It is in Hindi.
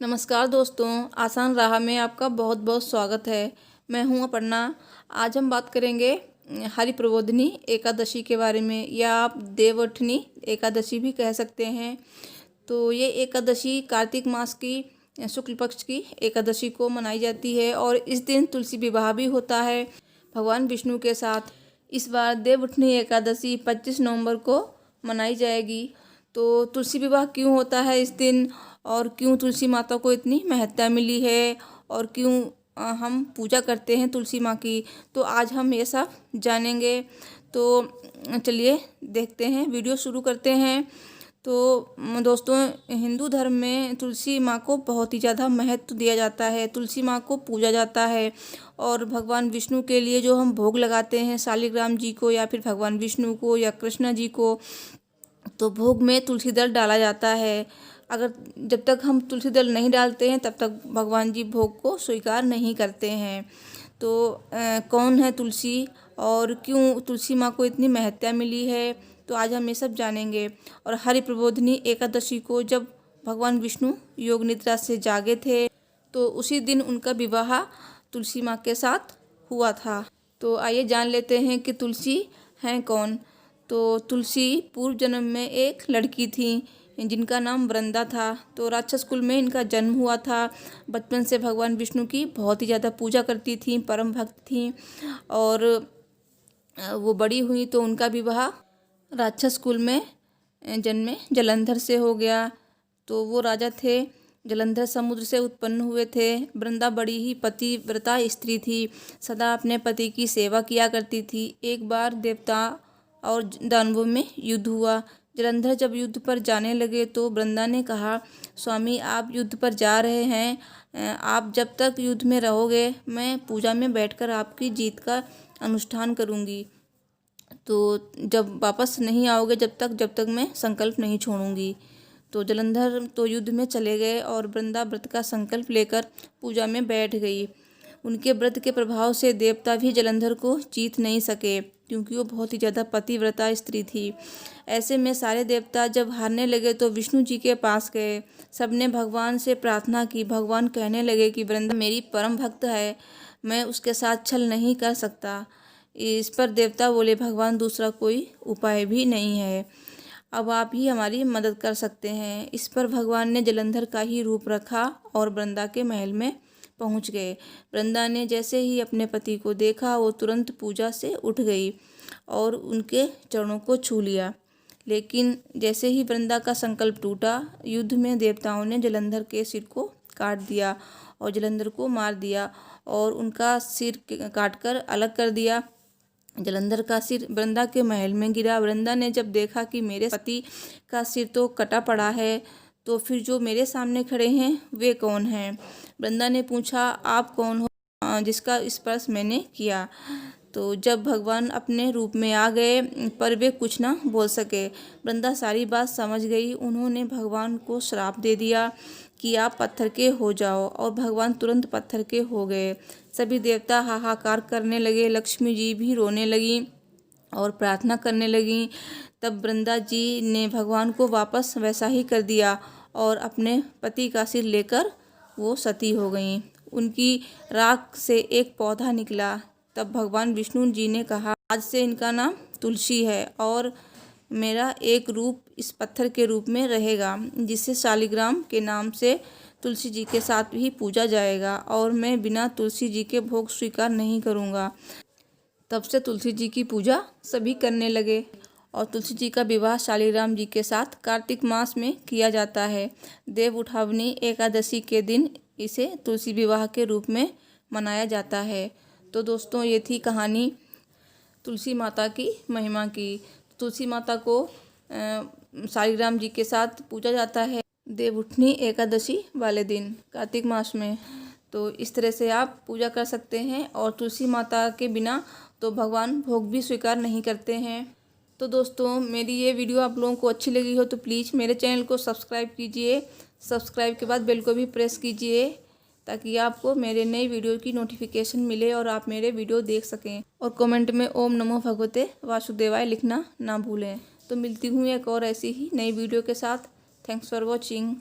नमस्कार दोस्तों, आसान राह में आपका बहुत बहुत स्वागत है। मैं हूं अपर्णा। आज हम बात करेंगे हरि प्रबोधिनी एकादशी के बारे में, या आप देवउठनी एकादशी भी कह सकते हैं। तो ये एकादशी कार्तिक मास की शुक्ल पक्ष की एकादशी को मनाई जाती है और इस दिन तुलसी विवाह भी होता है भगवान विष्णु के साथ। इस बार देवउठनी एकादशी 25 नवंबर को मनाई जाएगी। तो तुलसी विवाह क्यों होता है इस दिन, और क्यों तुलसी माता को इतनी महत्ता मिली है, और क्यों हम पूजा करते हैं तुलसी माँ की, तो आज हम ये सब जानेंगे। तो चलिए देखते हैं, वीडियो शुरू करते हैं। तो दोस्तों, हिंदू धर्म में तुलसी माँ को बहुत ही ज़्यादा महत्व दिया जाता है। तुलसी माँ को पूजा जाता है और भगवान विष्णु के लिए जो हम भोग लगाते हैं शालिग्राम जी को, या फिर भगवान विष्णु को, या कृष्ण जी को, तो भोग में तुलसी दल डाला जाता है। अगर जब तक हम तुलसी दल नहीं डालते हैं तब तक भगवान जी भोग को स्वीकार नहीं करते हैं। तो कौन है तुलसी और क्यों तुलसी माँ को इतनी महत्ता मिली है, तो आज हम ये सब जानेंगे। और हरि प्रबोधिनी एकादशी को जब भगवान विष्णु योग निद्रा से जागे थे, तो उसी दिन उनका विवाह तुलसी माँ के साथ हुआ था। तो आइए जान लेते हैं कि तुलसी हैं कौन। तो तुलसी पूर्व जन्म में एक लड़की थी जिनका नाम वृंदा था। तो राक्षस कुल में इनका जन्म हुआ था। बचपन से भगवान विष्णु की बहुत ही ज़्यादा पूजा करती थी, परम भक्त थी। और वो बड़ी हुई तो उनका विवाह राक्षस कुल में जन्मे जलंधर से हो गया। तो वो राजा थे, जलंधर समुद्र से उत्पन्न हुए थे। वृंदा बड़ी ही पतिव्रता स्त्री थी, सदा अपने पति की सेवा किया करती थी। एक बार देवता और दानवों में युद्ध हुआ। जलंधर जब युद्ध पर जाने लगे तो वृंदा ने कहा, स्वामी आप युद्ध पर जा रहे हैं, आप जब तक युद्ध में रहोगे मैं पूजा में बैठकर आपकी जीत का अनुष्ठान करूंगी। तो जब वापस नहीं आओगे जब तक मैं संकल्प नहीं छोड़ूंगी। तो जलंधर तो युद्ध में चले गए और वृंदा व्रत का संकल्प लेकर पूजा में बैठ गई। उनके व्रत के प्रभाव से देवता भी जलंधर को जीत नहीं सके, क्योंकि वो बहुत ही ज़्यादा पतिव्रता स्त्री थी। ऐसे में सारे देवता जब हारने लगे तो विष्णु जी के पास गए। सबने भगवान से प्रार्थना की। भगवान कहने लगे कि वृंदा मेरी परम भक्त है, मैं उसके साथ छल नहीं कर सकता। इस पर देवता बोले, भगवान दूसरा कोई उपाय भी नहीं है, अब आप ही हमारी मदद कर सकते हैं। इस पर भगवान ने जलंधर का ही रूप रखा और वृंदा के महल में पहुंच गए। वृंदा ने जैसे ही अपने पति को देखा वो तुरंत पूजा से उठ गई और उनके चरणों को छू लिया। लेकिन जैसे ही वृंदा का संकल्प टूटा, युद्ध में देवताओं ने जलंधर के सिर को काट दिया और जलंधर को मार दिया और उनका सिर काटकर अलग कर दिया। जलंधर का सिर वृंदा के महल में गिरा। वृंदा ने जब देखा कि मेरे पति का सिर तो कटा पड़ा है, तो फिर जो मेरे सामने खड़े हैं वे कौन हैं। वृंदा ने पूछा, आप कौन हो जिसका स्पर्श मैंने किया। तो जब भगवान अपने रूप में आ गए पर वे कुछ ना बोल सके। वृंदा सारी बात समझ गई। उन्होंने भगवान को श्राप दे दिया कि आप पत्थर के हो जाओ, और भगवान तुरंत पत्थर के हो गए। सभी देवता हाहाकार करने लगे। लक्ष्मी जी भी रोने लगी और प्रार्थना करने लगी। तब वृंदा जी ने भगवान को वापस वैसा ही कर दिया और अपने पति का सिर लेकर वो सती हो गईं। उनकी राख से एक पौधा निकला। तब भगवान विष्णु जी ने कहा, आज से इनका नाम तुलसी है और मेरा एक रूप इस पत्थर के रूप में रहेगा, जिसे शालिग्राम के नाम से तुलसी जी के साथ भी पूजा जाएगा, और मैं बिना तुलसी जी के भोग स्वीकार नहीं करूँगा। तब से तुलसी जी की पूजा सभी करने लगे और तुलसी जी का विवाह शालिग्राम जी के साथ कार्तिक मास में किया जाता है। देव उठावनी एकादशी के दिन इसे तुलसी विवाह के रूप में मनाया जाता है। तो दोस्तों, ये थी कहानी तुलसी माता की महिमा की। तुलसी माता को शालिग्राम जी के साथ पूजा जाता है देवउठनी एकादशी वाले दिन कार्तिक मास में। तो इस तरह से आप पूजा कर सकते हैं, और तुलसी माता के बिना तो भगवान भोग भी स्वीकार नहीं करते हैं। तो दोस्तों, मेरी ये वीडियो आप लोगों को अच्छी लगी हो तो प्लीज़ मेरे चैनल को सब्सक्राइब कीजिए। सब्सक्राइब के बाद बेल को भी प्रेस कीजिए, ताकि आपको मेरे नई वीडियो की नोटिफिकेशन मिले और आप मेरे वीडियो देख सकें। और कमेंट में ओम नमो भगवते वासुदेवाय लिखना ना भूलें। तो मिलती हूँ एक और ऐसी ही नई वीडियो के साथ। Thanks for watching.